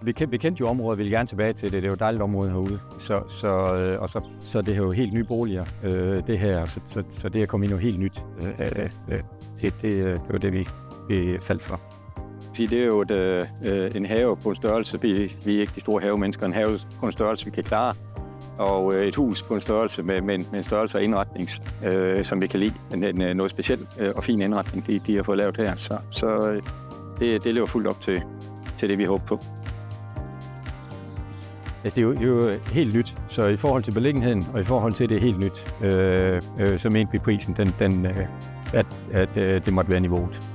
Vi kendte jo området, vi ville gerne tilbage til det. Det er jo et dejligt område herude. Så det er jo helt nye boliger, det her. Så det er kommet ind noget helt nyt. Det var det, vi faldt for. Det er jo en have på en størrelse. Vi er ikke de store havemennesker. En have på en størrelse, vi kan klare. Og et hus på en størrelse med en størrelse og indretning, som vi kan lide. Noget specielt og fin indretning, de har fået lavet her. Så det lever fuldt op til det, vi håber på. Altså, det er jo helt nyt, så i forhold til beliggenheden og i forhold til det helt nyt, så mente vi prisen, at det måtte være niveauet.